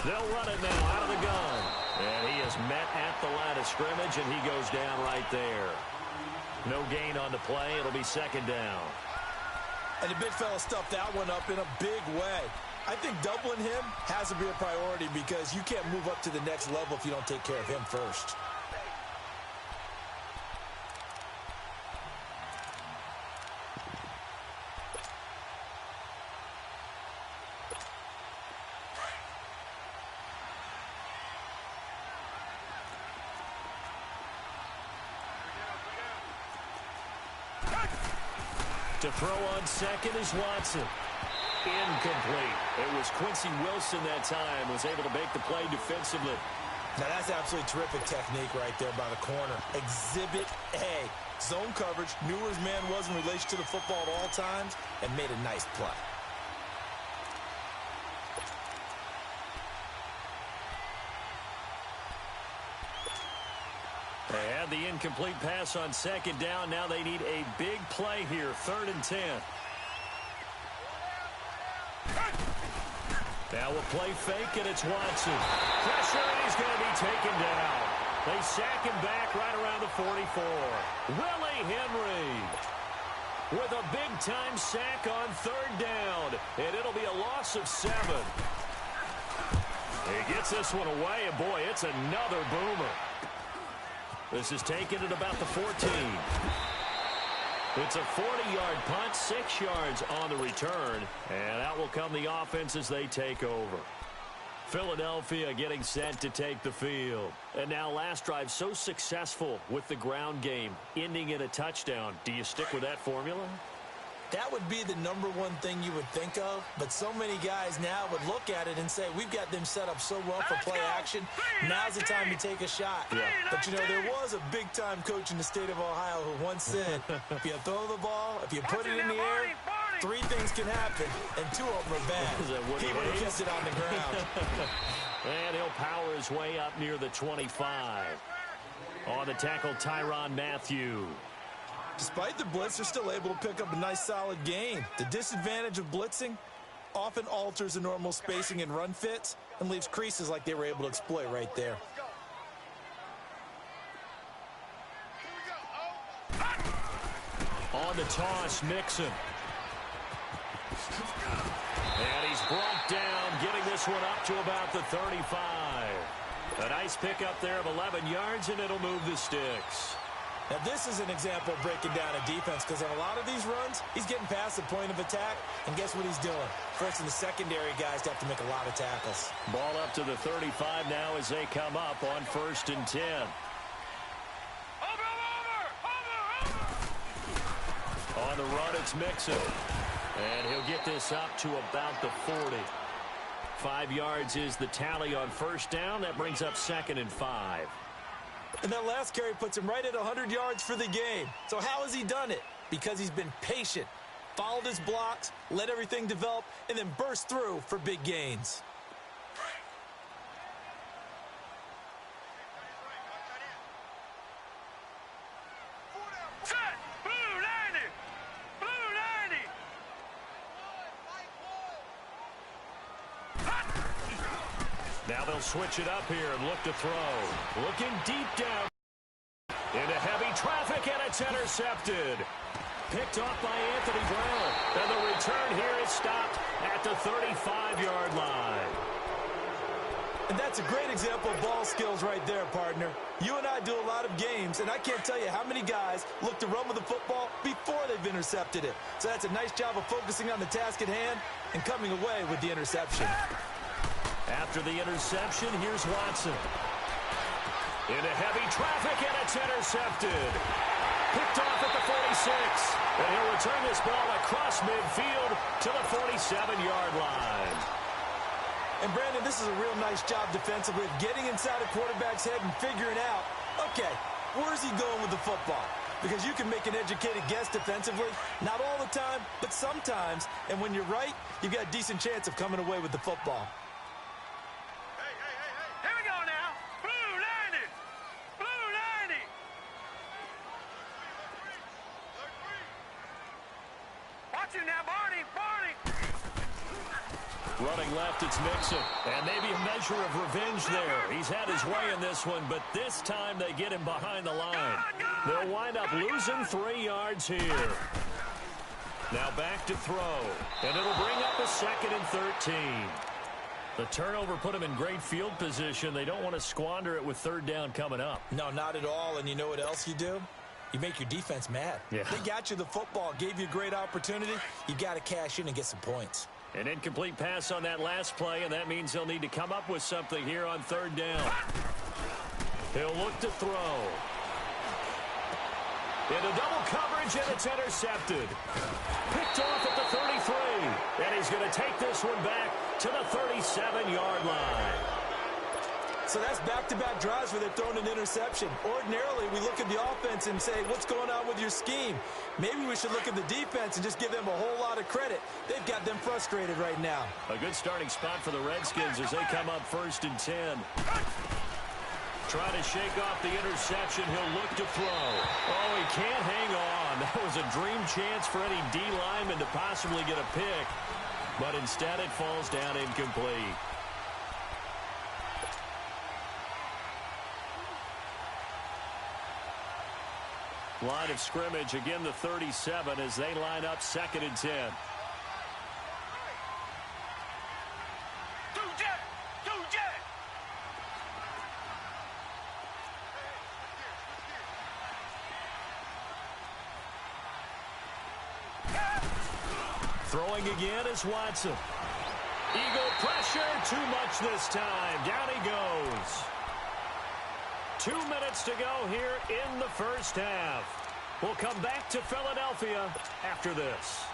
They'll run it now out of the gun. And he is met at the line of scrimmage, and he goes down right there. No gain on the play. It'll be second down. And the big fella stuffed that one up in a big way. I think doubling him has to be a priority because you can't move up to the next level if you don't take care of him first. To throw on second is Watson. Incomplete. It was Quincy Wilson that time, was able to make the play defensively. Now that's absolutely terrific technique right there by the corner. Exhibit A. Zone coverage, knew where his man was in relation to the football at all times, and made a nice play. They had the incomplete pass on second down. Now they need a big play here, 3rd and 10. Now a play fake, and it's Watson. Pressure, and he's going to be taken down. They sack him back right around the 44. Willie Henry with a big-time sack on 3rd down, and it'll be a loss of 7. He gets this one away, and boy, it's another boomer. This is taken at about the 14. It's a 40-yard punt, 6 yards on the return, and out will come the offense as they take over. Philadelphia getting set to take the field. And now last drive so successful with the ground game, ending in a touchdown. Do you stick with that formula? That would be the number one thing you would think of, but so many guys now would look at it and say, we've got them set up so well for play action. Now's the time to take a shot. Yeah. But, you know, there was a big-time coach in the state of Ohio who once said, if you throw the ball, if you put it in the air, 3 things can happen, and 2 of them are bad. He would have kept it on the ground. And he'll power his way up near the 25. On the tackle, Tyrann Mathieu. Despite the blitz, they're still able to pick up a nice, solid gain. The disadvantage of blitzing often alters the normal spacing and run fits and leaves creases like they were able to exploit right there. On the toss, Mixon. And he's brought down, getting this one up to about the 35. A nice pickup there of 11 yards, and it'll move the sticks. Now, this is an example of breaking down a defense because on a lot of these runs, he's getting past the point of attack, and guess what he's doing? Forcing the secondary guys to have to make a lot of tackles. Ball up to the 35 now as they come up on 1st and 10. On the run, it's Mixon. And he'll get this up to about the 40. 5 yards is the tally on 1st down. That brings up 2nd and 5. And that last carry puts him right at 100 yards for the game. So how has he done it? Because he's been patient, followed his blocks, let everything develop, and then burst through for big gains. Now they'll switch it up here and look to throw. Looking deep down into heavy traffic, and it's intercepted. Picked off by Anthony Brown. And the return here is stopped at the 35-yard line. And that's a great example of ball skills right there, partner. You and I do a lot of games, and I can't tell you how many guys look to run with the football before they've intercepted it. So that's a nice job of focusing on the task at hand and coming away with the interception. After the interception, here's Watson. Into heavy traffic, and it's intercepted. Picked off at the 46. And he'll return this ball across midfield to the 47-yard line. And, Brandon, this is a real nice job defensively of getting inside a quarterback's head and figuring out, okay, where's he going with the football? Because you can make an educated guess defensively, not all the time, but sometimes. And when you're right, you've got a decent chance of coming away with the football. Running left, it's Mixon. And maybe a measure of revenge there. He's had his way in this one, but this time they get him behind the line. They'll wind up losing 3 yards here. Now back to throw. And it'll bring up a 2nd and 13. The turnover put them in great field position. They don't want to squander it with 3rd down coming up. No, not at all. And you know what else you do? You make your defense mad. Yeah. They got you the football, gave you a great opportunity. You got to cash in and get some points. An incomplete pass on that last play, and that means they'll need to come up with something here on 3rd down. He'll look to throw. Into double coverage, and it's intercepted. Picked off at the 33. And he's going to take this one back to the 37-yard line. So that's back-to-back drives where they're throwing an interception. Ordinarily, we look at the offense and say, what's going on with your scheme? Maybe we should look at the defense and just give them a whole lot of credit. They've got them frustrated right now. A good starting spot for the Redskins as they come up 1st and 10. Trying to shake off the interception. He'll look to throw. Oh, he can't hang on. That was a dream chance for any D lineman to possibly get a pick. But instead it falls down incomplete. Line of scrimmage, again the 37 as they line up 2nd and 10. Throwing again is Watson. Eagle pressure, too much this time. Down he goes. 2 minutes to go here in the first half. We'll come back to Philadelphia after this.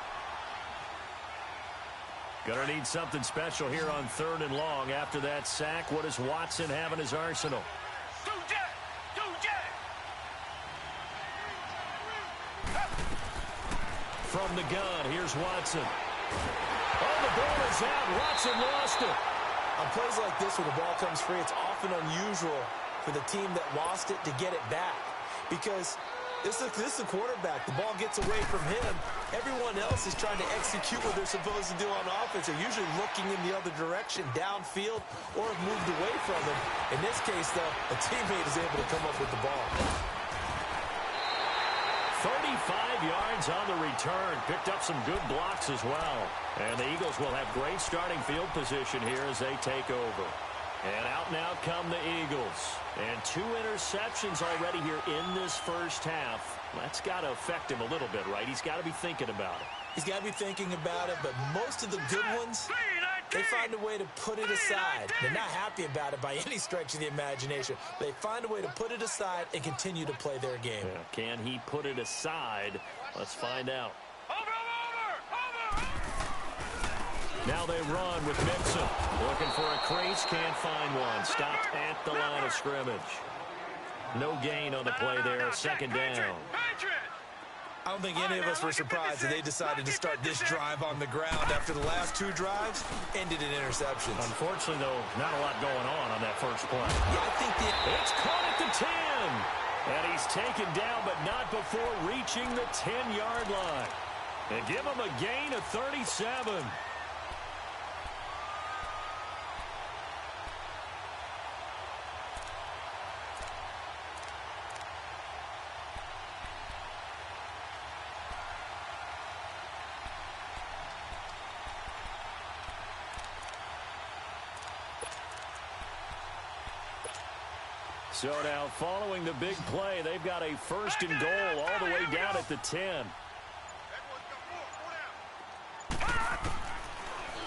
Gonna need something special here on 3rd and long after that sack. What does Watson have in his arsenal? From the gun, here's Watson. Oh, the ball is out. Watson lost it. On plays like this where the ball comes free, it's often unusual for the team that lost it to get it back. Because this is a quarterback. The ball gets away from him. Everyone else is trying to execute what they're supposed to do on offense. They're usually looking in the other direction, downfield, or have moved away from him. In this case, though, a teammate is able to come up with the ball. 35 yards on the return. Picked up some good blocks as well. And the Eagles will have great starting field position here as they take over. And out now come the Eagles. And 2 interceptions already here in this first half. That's got to affect him a little bit, right? He's got to be thinking about it. He's got to be thinking about it, but most of the good ones, they find a way to put it aside. They're not happy about it by any stretch of the imagination. They find a way to put it aside and continue to play their game. Yeah, can he put it aside? Let's find out. Now they run with Mixon. Looking for a crease, can't find one. Stopped at the line of scrimmage. No gain on the play there, 2nd down. I don't think any of us were surprised that they decided to start this drive on the ground after the last 2 drives ended in interceptions. Unfortunately, though, not a lot going on that first play. Yeah, I think it's caught at the 10. And he's taken down, but not before reaching the 10-yard line. And give him a gain of 37. So now, following the big play, they've got a 1st and goal all the way down at the 10.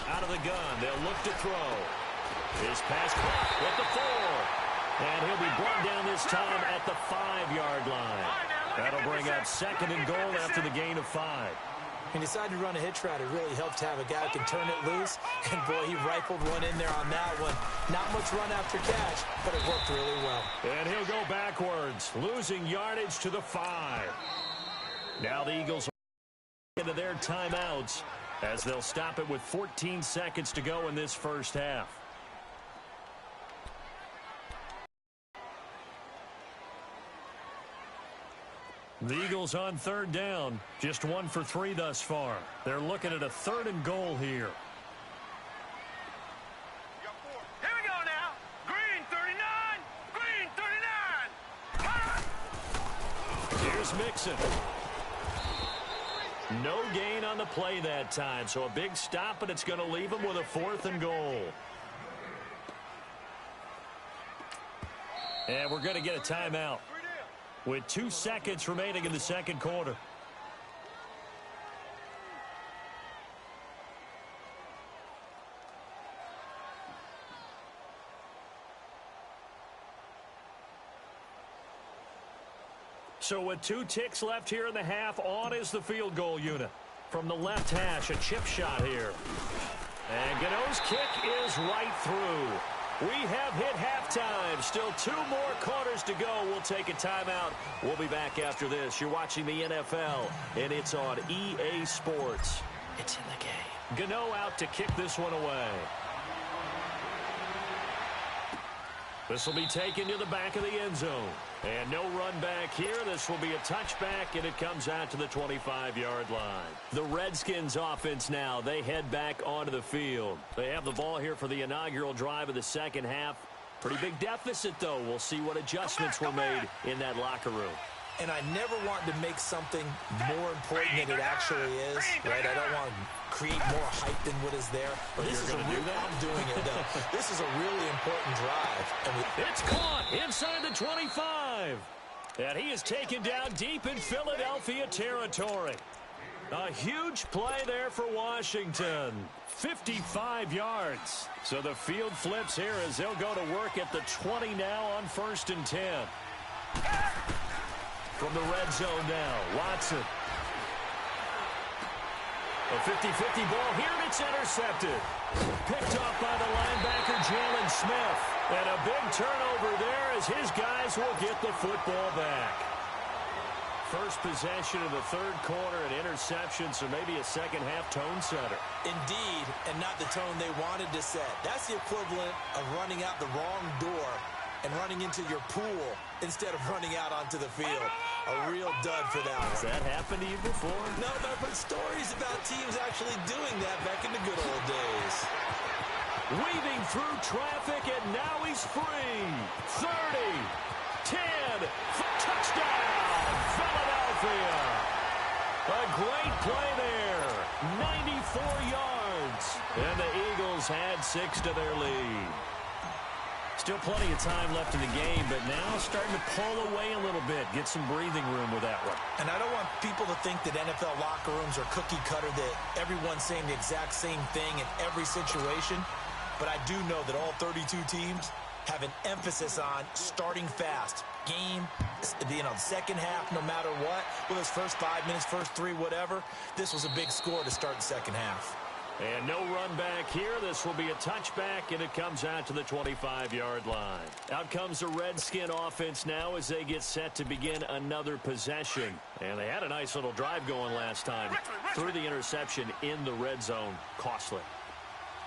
Out of the gun, they'll look to throw. His pass caught at the 4. And he'll be brought down this time at the 5-yard line. That'll bring up 2nd and goal after the gain of 5. He decided to run a hitch route. It really helped to have a guy who can turn it loose. And, boy, he rifled one in there on that one. Not much run after catch, but it worked really well. And he'll go backwards, losing yardage to the 5. Now the Eagles are into their timeouts as they'll stop it with 14 seconds to go in this first half. The Eagles on 3rd down, just 1 for 3 thus far. They're looking at a 3rd and goal here. It's Mixon. No gain on the play that time, so a big stop, and it's going to leave him with a 4th and goal. And we're going to get a timeout with 2 seconds remaining in the second quarter. So with 2 ticks left here in the half, on is the field goal unit. From the left hash, a chip shot here. And Gano's kick is right through. We have hit halftime. Still 2 more quarters to go. We'll take a timeout. We'll be back after this. You're watching the NFL, and it's on EA Sports. It's in the game. Gano out to kick this one away. This will be taken to the back of the end zone. And no run back here. This will be a touchback, and it comes out to the 25-yard line. The Redskins offense now. They head back onto the field. They have the ball here for the inaugural drive of the second half. Pretty big deficit, though. We'll see what adjustments were made in that locker room. And I never want to make something more important than it actually is, right? I don't want to create more hype than what is there. But this is a real, I'm doing it, though. This is a really important drive. It's caught inside the 25. And he is taken down deep in Philadelphia territory. A huge play there for Washington. 55 yards. So the field flips here as they'll go to work at the 20 now on 1st and 10. From the red zone now, Watson. A 50-50 ball here, and it's intercepted. Picked off by the linebacker, Jalen Smith. And a big turnover there as his guys will get the football back. First possession of the third quarter, an interception, so maybe a second-half tone setter. Indeed, and not the tone they wanted to set. That's the equivalent of running out the wrong door and running into your pool instead of running out onto the field. A real dud for that one. Has that happened to you before? No, but stories about teams actually doing that back in the good old days. Weaving through traffic, and now he's free. 30, 10, touchdown, Philadelphia. A great play there. 94 yards. And the Eagles had 6 to their lead. Still plenty of time left in the game, but now starting to pull away a little bit, get some breathing room with that one. And I don't want people to think that NFL locker rooms are cookie cutter, that everyone's saying the exact same thing in every situation. But I do know that all 32 teams have an emphasis on starting fast. Game, second half, no matter what. Whether it's first 5 minutes, first 3, whatever. This was a big score to start the second half. And no run back here. This will be a touchback, and it comes out to the 25-yard line. Out comes the Redskin offense now as they get set to begin another possession. And they had a nice little drive going last time. Threw the interception in the red zone. Costly.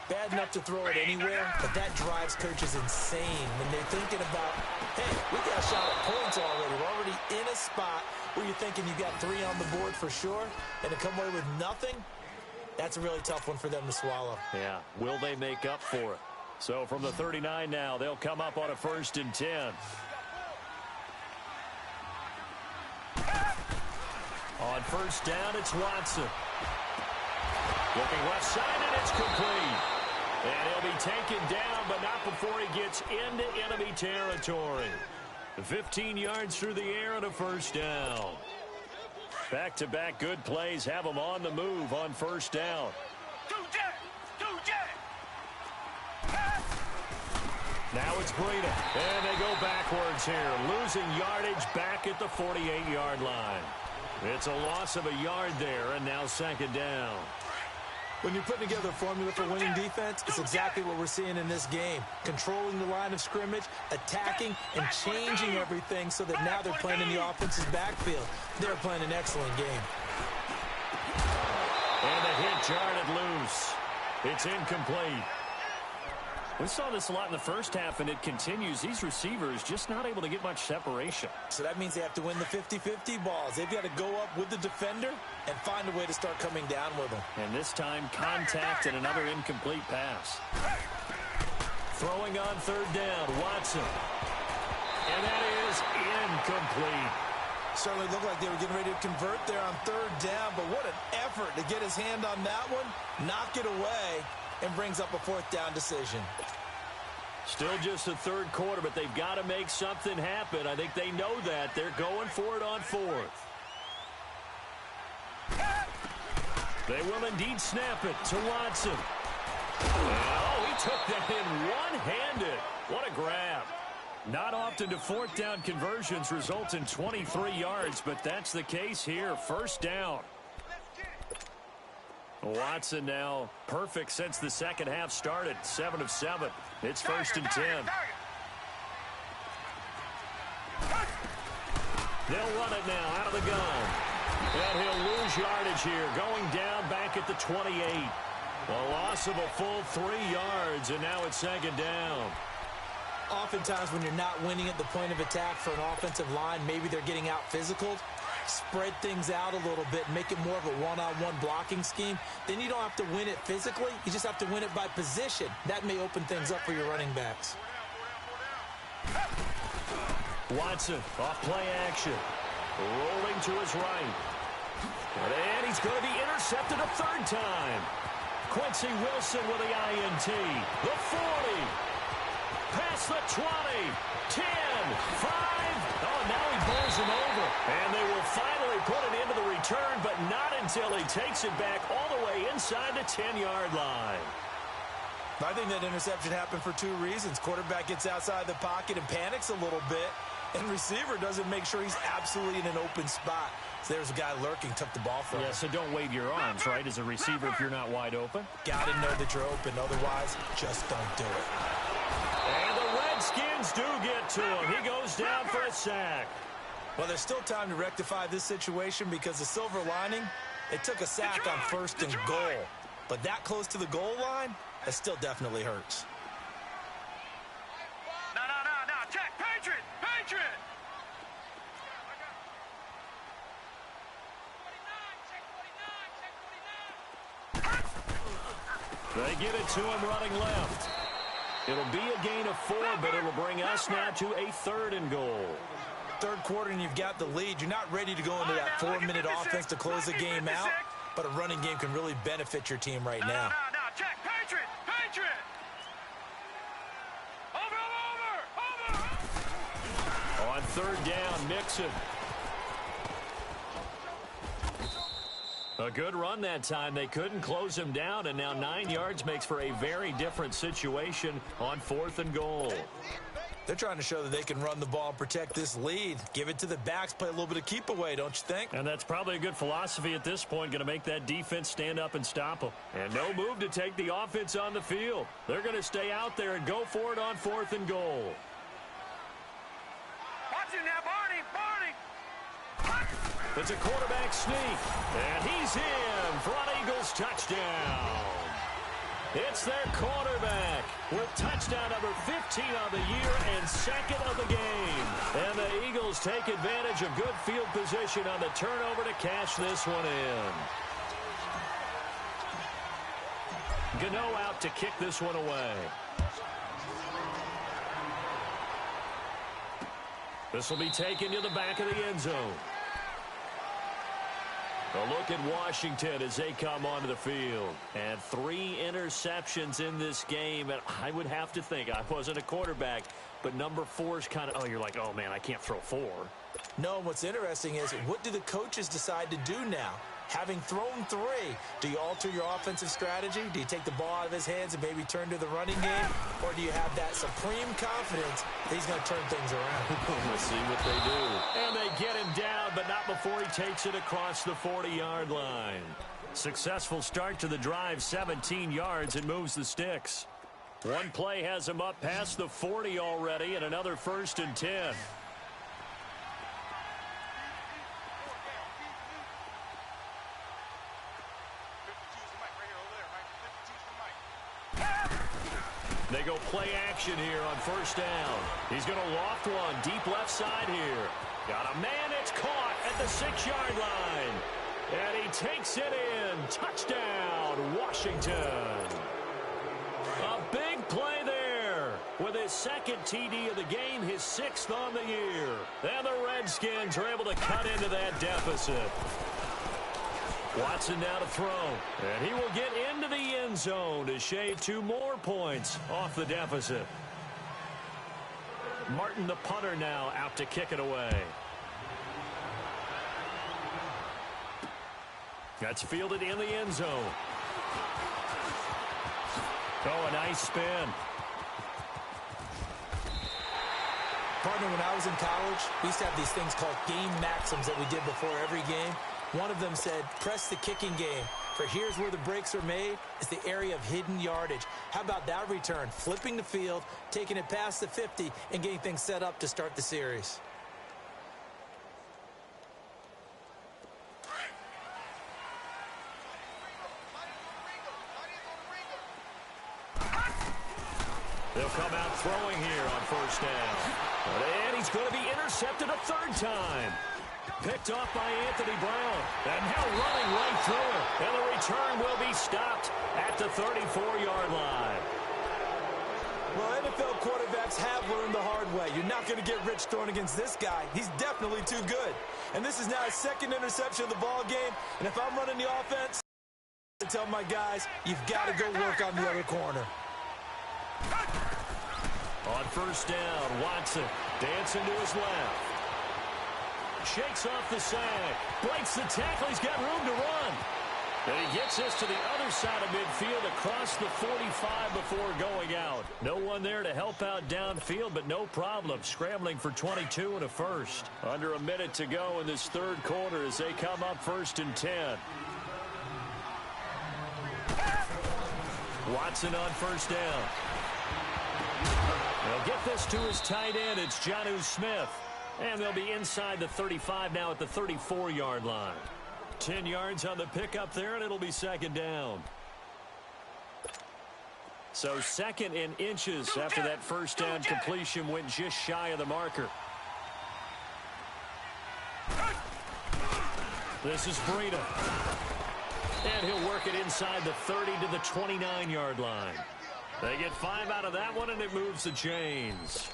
Bad enough to throw it anywhere, but that drives coaches insane when they're thinking about, hey, we got a shot at points already. We're already in a spot where you're thinking you got 3 on the board for sure, and to come away with nothing, that's a really tough one for them to swallow. Yeah, will they make up for it? So from the 39 now, they'll come up on a 1st and 10. On 1st down, it's Watson. Looking left side, and it's complete. And he'll be taken down, but not before he gets into enemy territory. 15 yards through the air and a 1st down. Back-to-back good plays have them on the move on 1st down. Now it's Breida, and they go backwards here, losing yardage back at the 48-yard line. It's a loss of a yard there, and now 2nd down. When you're putting together a formula for winning defense, it's exactly what we're seeing in this game. Controlling the line of scrimmage, attacking, and changing everything so that now they're playing in the offense's backfield. They're playing an excellent game. And the hit jarred loose. It's incomplete. We saw this a lot in the first half, and it continues. These receivers just not able to get much separation. So that means they have to win the 50-50 balls. They've got to go up with the defender and find a way to start coming down with them. And this time, contact and another incomplete pass. Throwing on 3rd down, Watson. And that is incomplete. Certainly looked like they were getting ready to convert there on third down, but what an effort to get his hand on that one, knock it away, and brings up a fourth down decision. Still just the third quarter, but they've got to make something happen. I think they know that. They're going for it on fourth. They will indeed snap it to Watson. Oh, he took that in one-handed. What a grab. Not often do fourth down conversions result in 23 yards, but that's the case here. First down. Watson now perfect since the second half started. 7 of 7. It's first and 10. They'll run it now out of the gun. And he'll lose yardage here. Going down back at the 28. A loss of a full 3 yards, and now it's second down. Oftentimes when you're not winning at the point of attack for an offensive line, maybe they're getting out physical. Spread things out a little bit, make it more of a one-on-one blocking scheme. Then you don't have to win it physically. You just have to win it by position. That may open things up for your running backs. Watson off play action. Rolling to his right. And he's going to be intercepted a third time. Quincy Wilson with the INT. The 40. Past the 20. 10. 5. Oh, now he bowls him over. And they will finally put it into the return, but not until he takes it back all the way inside the 10-yard line. I think that interception happened for 2 reasons. Quarterback gets outside the pocket and panics a little bit, and receiver doesn't make sure he's absolutely in an open spot. So there's a guy lurking, took the ball from him. Yeah, so don't wave your arms, right, as a receiver if you're not wide open. Got to know that you're open. Otherwise, just don't do it. And the Redskins do get to him. He goes down for a sack. Well, there's still time to rectify this situation because the silver lining, it took a sack on first and goal. But that close to the goal line, it still definitely hurts. No. Check. Patriot. They get it to him running left. It'll be a gain of 4, but it'll bring us now to a third and goal. Third quarter and you've got the lead. You're not ready to go into that 4-minute offense to close the game out, but a running game can really benefit your team right now. No. Check. Patriot. Over. On third down, Mixon. A good run that time. They couldn't close him down, and now 9 yards makes for a very different situation on fourth and goal. They're trying to show that they can run the ball and protect this lead. Give it to the backs, play a little bit of keep away, don't you think? And that's probably a good philosophy at this point, going to make that defense stand up and stop them. And no move to take the offense on the field. They're going to stay out there and go for it on fourth and goal. Watch it now, Barney. It's a quarterback sneak, and he's in for an Eagles touchdown. It's their quarterback with touchdown number 15 on the year and second of the game. And the Eagles take advantage of good field position on the turnover to cash this one in. Gano out to kick this one away. This will be taken to the back of the end zone. A look at Washington as they come onto the field. And 3 interceptions in this game. And I would have to think, I wasn't a quarterback, but number 4 is kind of, you're like, oh, man, I can't throw 4. No, what's interesting is what do the coaches decide to do now? Having thrown 3, do you alter your offensive strategy? Do you take the ball out of his hands and maybe turn to the running game? Or do you have that supreme confidence that he's going to turn things around? We'll see what they do. And they get him down, but not before he takes it across the 40-yard line. Successful start to the drive, 17 yards, and moves the sticks. One play has him up past the 40 already, and another first and 10. They go play action here on first down. He's going to loft one deep left side here. Got a man, it's caught at the 6-yard line. And he takes it in. Touchdown, Washington. A big play there. with his second TD of the game, his 6th on the year. And the Redskins are able to cut into that deficit. Watson now to throw, and he will get into the end zone to shave 2 more points off the deficit. Martin, the punter, now out to kick it away. That's fielded in the end zone. Oh, a nice spin. Partner, when I was in college, we used to have these things called game maxims that we did before every game. One of them said, press the kicking game. For here's where the breaks are made. It's the area of hidden yardage. How about that return? Flipping the field, taking it past the 50, and getting things set up to start the series. They'll come out throwing here on first down. And he's going to be intercepted a 3rd time. Picked off by Anthony Brown. And now running right through it. And the return will be stopped at the 34-yard line. Well, NFL quarterbacks have learned the hard way. You're not going to get rich throwing against this guy. He's definitely too good. And this is now his 2nd interception of the ball game. And if I'm running the offense, I tell my guys, you've got to go work on the other corner. On first down, Watson dancing to his left. Shakes off the sack. Breaks the tackle. He's got room to run. And he gets this to the other side of midfield across the 45 before going out. No one there to help out downfield, but no problem. Scrambling for 22 and a first. Under a minute to go in this 3rd quarter as they come up 1st and 10. Watson on first down. They'll get this to his tight end. It's Jonnu Smith. And they'll be inside the 35 now at the 34-yard line. 10 yards on the pickup there, and it'll be 2nd down. So 2nd and inches after that first down completion went just shy of the marker. This is Breida. And he'll work it inside the 30 to the 29-yard line. They get 5 out of that one, and it moves the chains.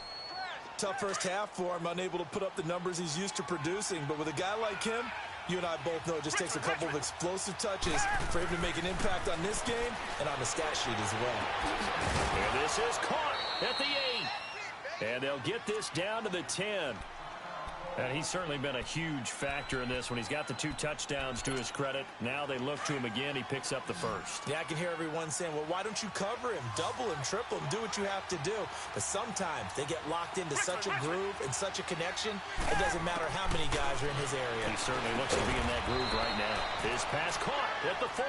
Tough first half for him, unable to put up the numbers he's used to producing. But with a guy like him, you and I both know it just takes a couple of explosive touches for him to make an impact on this game and on the stat sheet as well. And this is caught at the 8. And they'll get this down to the 10. And he's certainly been a huge factor in this when he's got the 2 touchdowns to his credit. Now they look to him again. He picks up the first. Yeah, I can hear everyone saying, well, why don't you cover him, double him, triple him, do what you have to do. But sometimes they get locked into such a groove and such a connection, it doesn't matter how many guys are in his area. He certainly looks to be in that groove right now. His pass caught at the 4.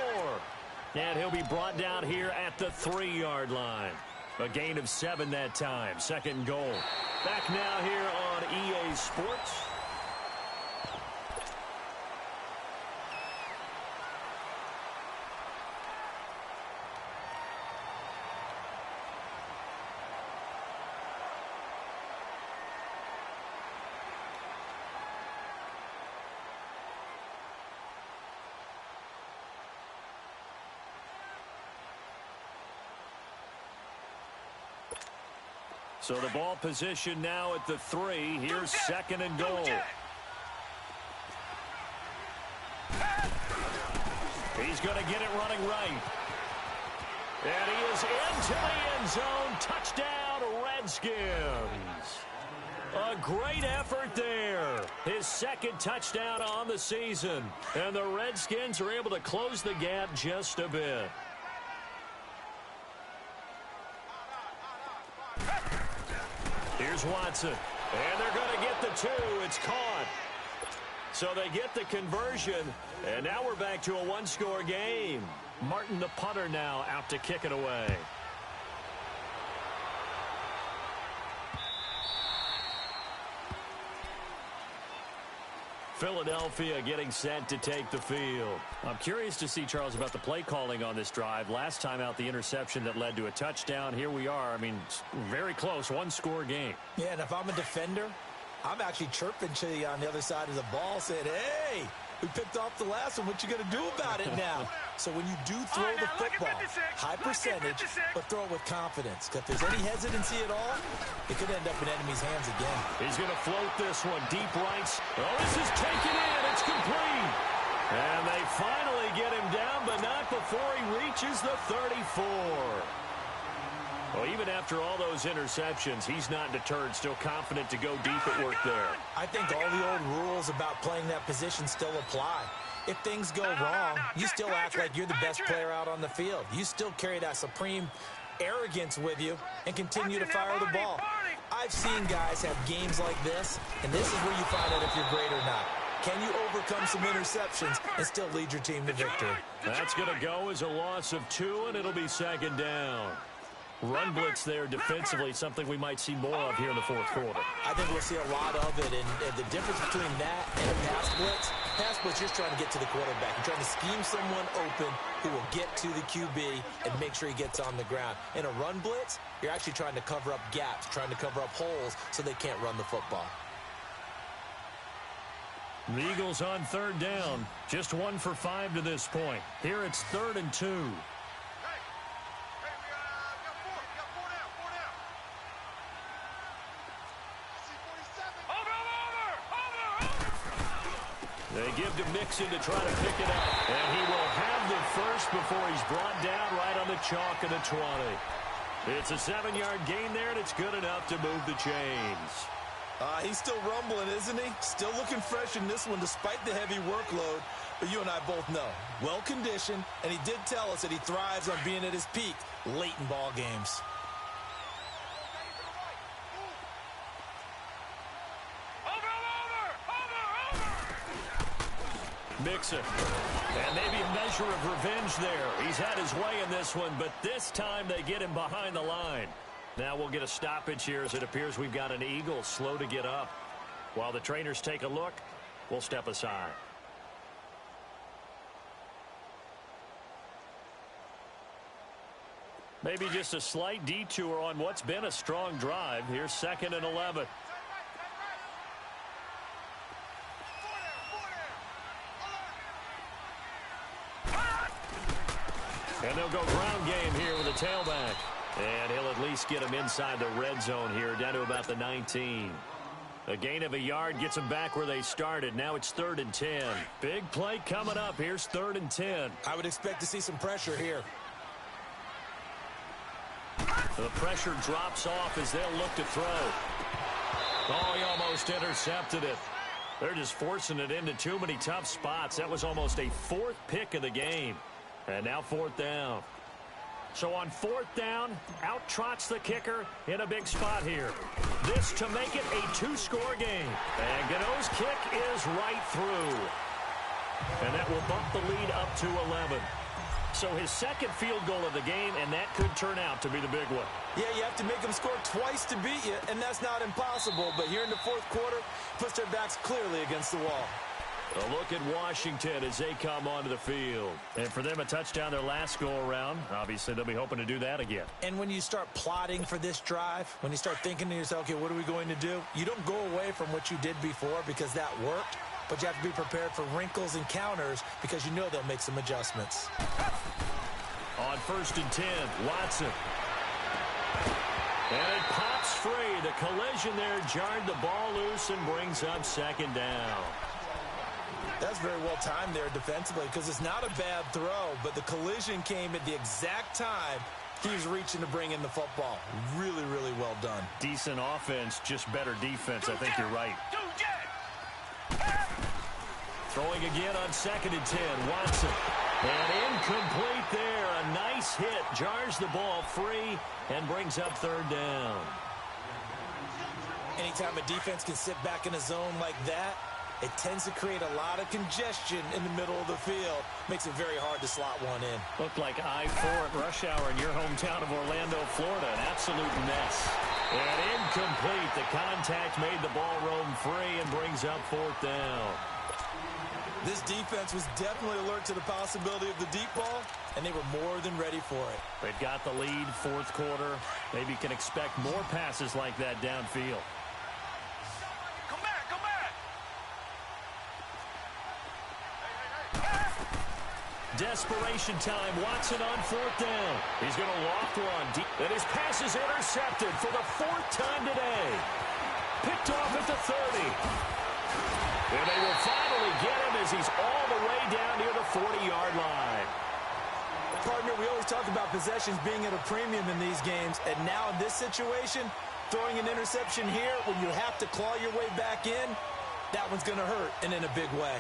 And he'll be brought down here at the 3-yard line. A gain of 7 that time. 2nd and goal. Back now here on EA Sports. So the ball position now at the 3. Here's 2nd and goal. He's going to get it running right. And he is into the end zone. Touchdown, Redskins. A great effort there. His 2nd touchdown on the season. And the Redskins are able to close the gap just a bit. Here's Watson. And they're going to get the 2. It's caught. So they get the conversion. And now we're back to a 1-score game. Martin, the punter, now out to kick it away. Philadelphia getting set to take the field. I'm curious to see, Charles, about the play calling on this drive. Last time out, the interception that led to a touchdown. Here we are. I mean, very close, 1-score game. Yeah, and if I'm a defender, I'm actually chirping to you on the other side of the ball, saying, hey, we picked off the last one. What you going to do about it now? So when you do throw the football, high percentage, but throw it with confidence. Because if there's any hesitancy at all, it could end up in enemy's hands again. He's going to float this one. Deep rights. Oh, this is taken in. It's complete. And they finally get him down, but not before he reaches the 34. Well, even after all those interceptions, he's not deterred, still confident to go deep at work there. I think all the old rules about playing that position still apply. If things go wrong, you still act like you're the best player out on the field. You still carry that supreme arrogance with you and continue to fire the ball. I've seen guys have games like this, and this is where you find out if you're great or not. Can you overcome some interceptions and still lead your team to victory? That's going to go as a loss of 2, and it'll be second down. Run blitz there defensively, something we might see more of here in the fourth quarter. I think we'll see a lot of it, and the difference between that and a pass blitz, you're trying to get to the quarterback. You're trying to scheme someone open who will get to the QB and make sure he gets on the ground. In a run blitz, you're actually trying to cover up gaps, trying to cover up holes so they can't run the football. The Eagles on third down, just 1 for 5 to this point. Here it's 3rd and 2. They give to Mixon to try to pick it up. And he will have the first before he's brought down right on the chalk of the 20. It's a 7-yard gain there, and it's good enough to move the chains. He's still rumbling, isn't he? Still looking fresh in this one despite the heavy workload. But you and I both know, well-conditioned, and he did tell us that he thrives on being at his peak late in ball games. Mixon. And maybe a measure of revenge there. He's had his way in this one, but this time they get him behind the line. Now we'll get a stoppage here as it appears we've got an Eagle slow to get up. While the trainers take a look, we'll step aside. Maybe just a slight detour on what's been a strong drive. Here's 2nd and 11. And they'll go ground game here with a tailback. And he'll at least get him inside the red zone here, down to about the 19. A gain of a yard gets them back where they started. Now it's 3rd and 10. Big play coming up. Here's 3rd and 10. I would expect to see some pressure here. The pressure drops off as they'll look to throw. Oh, he almost intercepted it. They're just forcing it into too many tough spots. That was almost a 4th pick of the game. And now 4th down. So on 4th down, out trots the kicker in a big spot here. This to make it a 2-score game. And Gano's kick is right through. And that will bump the lead up to 11. So his 2nd field goal of the game, and that could turn out to be the big one. Yeah, you have to make them score twice to beat you, and that's not impossible. But here in the 4th quarter, puts their backs clearly against the wall. A look at Washington as they come onto the field. And for them, a touchdown their last go-around. Obviously, they'll be hoping to do that again. And when you start plotting for this drive, when you start thinking to yourself, okay, what are we going to do? You don't go away from what you did before because that worked, but you have to be prepared for wrinkles and counters because you know they'll make some adjustments. On 1st and 10, Watson. And it pops free. The collision there jarred the ball loose and brings up 2nd down. That's very well timed there defensively because it's not a bad throw, but the collision came at the exact time he was reaching to bring in the football. Really, really well done. Decent offense, just better defense. I think you're right. Throwing again on 2nd and 10, Watson. And incomplete there. A nice hit. Jars the ball free and brings up 3rd down. Anytime a defense can sit back in a zone like that, it tends to create a lot of congestion in the middle of the field. Makes it very hard to slot one in. Looked like I-4 at rush hour in your hometown of Orlando, Florida. An absolute mess. And incomplete. The contact made the ball roam free and brings up 4th down. This defense was definitely alert to the possibility of the deep ball, and they were more than ready for it. They've got the lead, 4th quarter. Maybe you can expect more passes like that downfield. Desperation time. Watson on fourth down. He's going to loft one deep. And his pass is intercepted for the fourth time today. Picked off at the 30. And they will finally get him as he's all the way down near the 40-yard line. Partner, we always talk about possessions being at a premium in these games. And now in this situation, throwing an interception here when you have to claw your way back in, that one's going to hurt, and in a big way.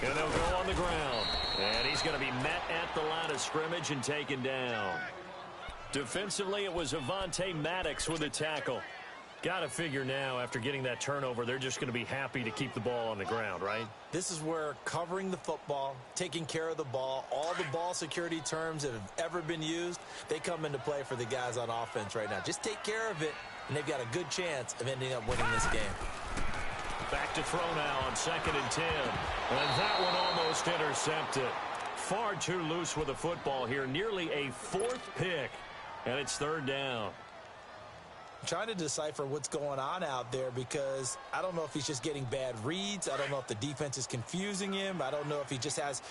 And they'll go on the ground. And he's going to be met at the line of scrimmage and taken down. Defensively, it was Avonte Maddox with a tackle. Got to figure now, after getting that turnover, they're just going to be happy to keep the ball on the ground, right? This is where covering the football, taking care of the ball, all the ball security terms that have ever been used, they come into play for the guys on offense right now. Just take care of it, and they've got a good chance of ending up winning this game. Back to throw now on 2nd and 10. And that one almost intercepted. Far too loose with the football here. Nearly a fourth pick. And it's 3rd down. I'm trying to decipher what's going on out there because I don't know if he's just getting bad reads. I don't know if the defense is confusing him. I don't know if he just has,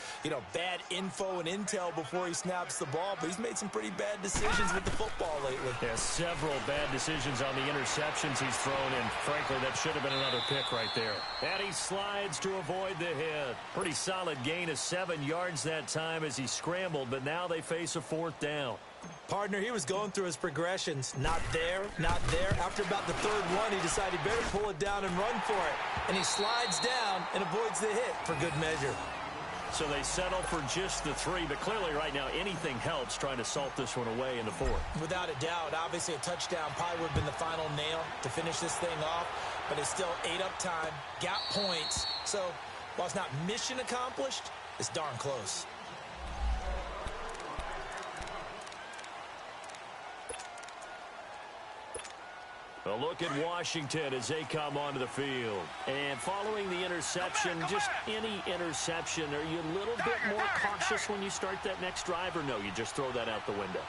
bad info and intel before he snaps the ball. But he's made some pretty bad decisions with the football lately. Yeah, several bad decisions on the interceptions he's thrown. And frankly, that should have been another pick right there. And he slides to avoid the hit. Pretty solid gain of 7 yards that time as he scrambled. But now they face a 4th down. Partner, he was going through his progressions. Not there, not there. After about the 3rd one, he decided he better pull it down and run for it. And he slides down and avoids the hit for good measure. So they settle for just the 3, but clearly right now anything helps trying to salt this one away in the 4th. Without a doubt, obviously a touchdown probably would have been the final nail to finish this thing off, but it's still 8 up time, got points. So while it's not mission accomplished, it's darn close. A look at Washington as they come onto the field. And following the interception, just any interception, are you a little bit more cautious when you start that next drive, or no, you just throw that out the window?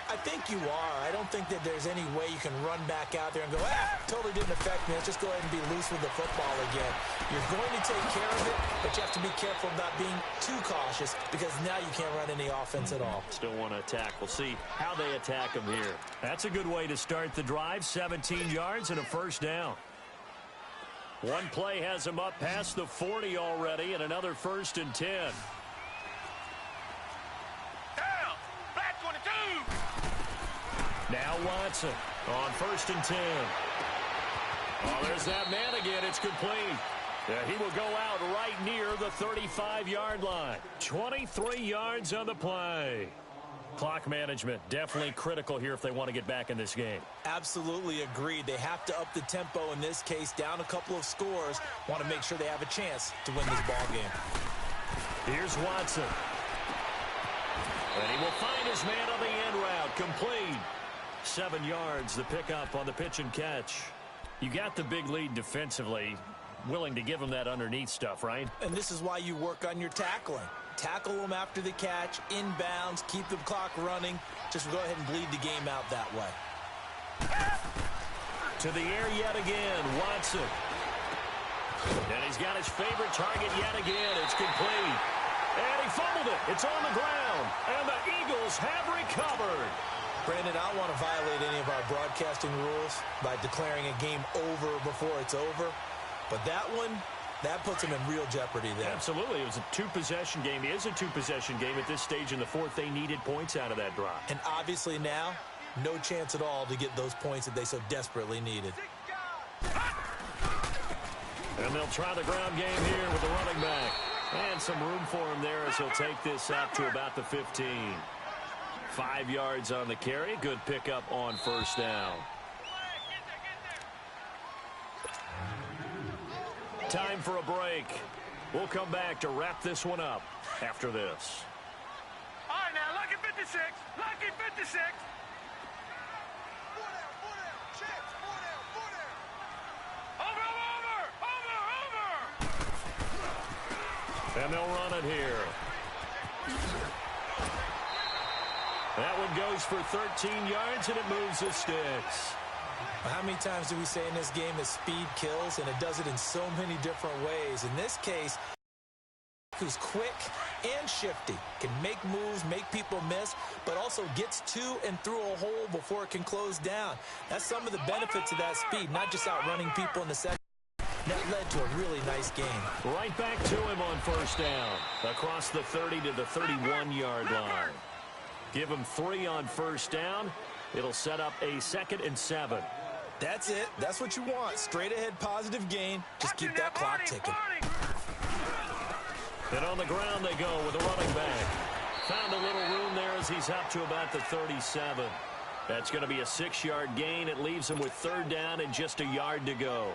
I think you are. I don't think that there's any way you can run back out there and go, totally didn't affect me. Let's just go ahead and be loose with the football again. You're going to take care of it, but you have to be careful about being too cautious because now you can't run any offense at all. Still want to attack. We'll see how they attack them here. That's a good way to start the drive. 17 yards and a 1st down. One play has them up past the 40 already and another 1st and 10. Now Watson on 1st and 10. Oh, there's that man again. It's complete. Yeah, he will go out right near the 35-yard line. 23 yards on the play. Clock management definitely critical here if they want to get back in this game. Absolutely agreed. They have to up the tempo in this case, down a couple of scores. Want to make sure they have a chance to win this ball game. Here's Watson. And he will find his man on the end route. Complete. 7 yards, the pickup on the pitch and catch. You got the big lead defensively. Willing to give them that underneath stuff, right? And this is why you work on your tackling. Tackle them after the catch, inbounds, keep the clock running. Just go ahead and bleed the game out that way. To the air yet again, Watson. And he's got his favorite target yet again. It's complete. And he fumbled it. It's on the ground. And the Eagles have recovered. Brandon, I don't want to violate any of our broadcasting rules by declaring a game over before it's over. But that one, that puts them in real jeopardy there. Absolutely. It was a 2-possession game. It is a 2-possession game at this stage in the 4th. They needed points out of that drive. And obviously now, no chance at all to get those points that they so desperately needed. And they'll try the ground game here with the running back. And some room for him there as he'll take this up to about the 15. 5 yards on the carry. Good pickup on 1st down. Time for a break. We'll come back to wrap this one up after this. All right, now, lucky 56. Lucky 56. Over. And they'll run it here. That one goes for 13 yards, and it moves the sticks. How many times do we say in this game that speed kills, and it does it in so many different ways? In this case, who's quick and shifty, can make moves, make people miss, but also gets to and through a hole before it can close down. That's some of the benefits of that speed, not just outrunning people in the second. That led to a really nice game. Right back to him on first down, across the 30 to the 31-yard line. Give him 3 on first down. It'll set up a 2nd and 7. That's it. That's what you want. Straight ahead, positive gain. Just keep that clock ticking. And on the ground they go with a running back. Found a little room there as he's up to about the 37. That's going to be a 6-yard gain. It leaves him with 3rd down and just a yard to go.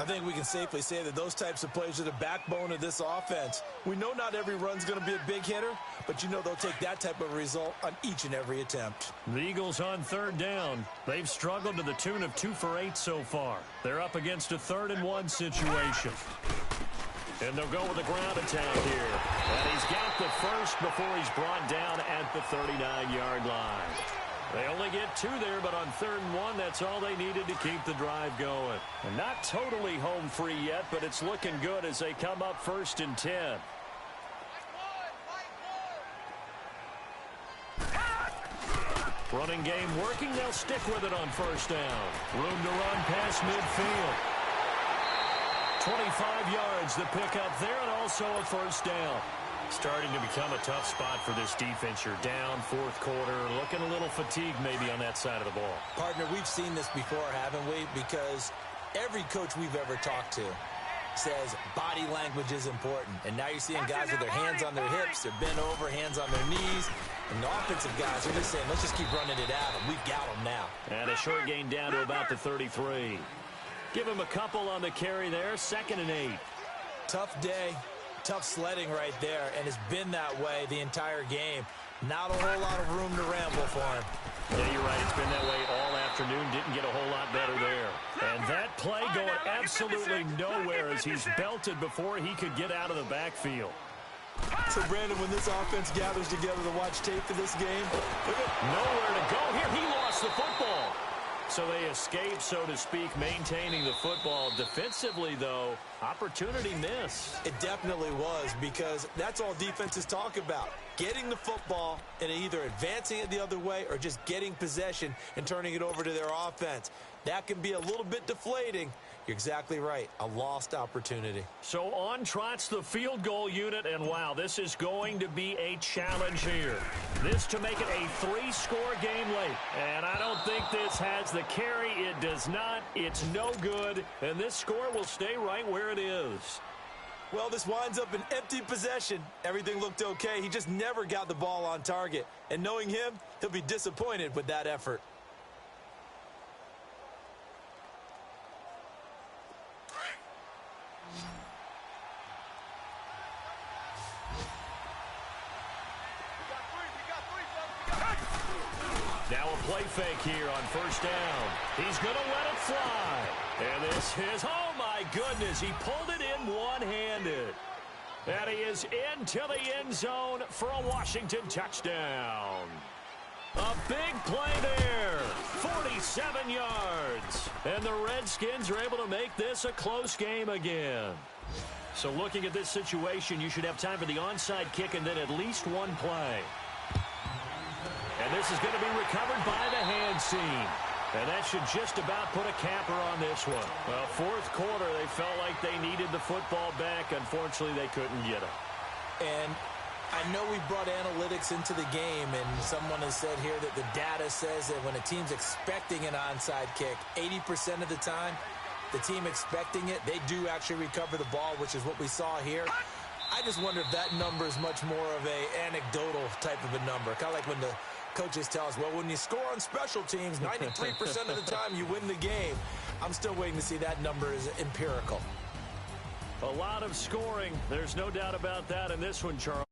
I think we can safely say that those types of plays are the backbone of this offense. We know not every run's going to be a big hitter, but you know they'll take that type of result on each and every attempt. The Eagles on 3rd down. They've struggled to the tune of 2 for 8 so far. They're up against a 3rd and 1 situation. And they'll go with the ground attack here. And he's got the first before he's brought down at the 39-yard line. They only get 2 there, but on 3rd and 1, that's all they needed to keep the drive going. And not totally home free yet, but it's looking good as they come up 1st and 10. Running game working. They'll stick with it on first down. Room to run past midfield. 25 yards the pick up there, and also a first down. Starting to become a tough spot for this defense. You're down 4th quarter, looking a little fatigued maybe on that side of the ball. Partner, we've seen this before, haven't we? Because every coach we've ever talked to says body language is important. And now you're seeing guys with their hands on their hips, they're bent over, hands on their knees. And the offensive guys are just saying, let's just keep running it at them. We've got them now. And a short gain down to about the 33. Give him a couple on the carry there, 2nd and 8. Tough day. Tough sledding right there, and it's been that way the entire game. Not a whole lot of room to ramble for him. Yeah, you're right. It's been that way all afternoon. Didn't get a whole lot better there. And that play going absolutely nowhere as he's belted before he could get out of the backfield. So, Brandon, when this offense gathers together to watch tape for this game, nowhere to go here. He lost the football. So they escape, so to speak, maintaining the football. Defensively, though, opportunity miss. It definitely was, because that's all defenses talk about. Getting the football and either advancing it the other way or just getting possession and turning it over to their offense. That can be a little bit deflating. You're exactly right. A lost opportunity. So on trots the field goal unit, and wow, this is going to be a challenge here. This to make it a 3-score game late. And I don't think this has the carry. It does not. It's no good. And this score will stay right where it is. Well, this winds up an empty possession. Everything looked okay. He just never got the ball on target. And knowing him, he'll be disappointed with that effort. Now a play fake here on first down. He's going to let it fly. And this is, oh my goodness, he pulled it in one-handed. And he is into the end zone for a Washington touchdown. A big play there, 47 yards. And the Redskins are able to make this a close game again. So looking at this situation, you should have time for the onside kick and then at least one play. And this is going to be recovered by the hands team. And that should just about put a capper on this one. Well, 4th quarter, they felt like they needed the football back. Unfortunately, they couldn't get it. And I know we brought analytics into the game, and someone has said here that the data says that when a team's expecting an onside kick, 80% of the time, the team expecting it, they do actually recover the ball, which is what we saw here. I just wonder if that number is much more of a anecdotal type of a number. Kind of like when the coaches tell us, well, when you score on special teams, 93% of the time you win the game. I'm still waiting to see that number is empirical. A lot of scoring. There's no doubt about that in this one, Charles.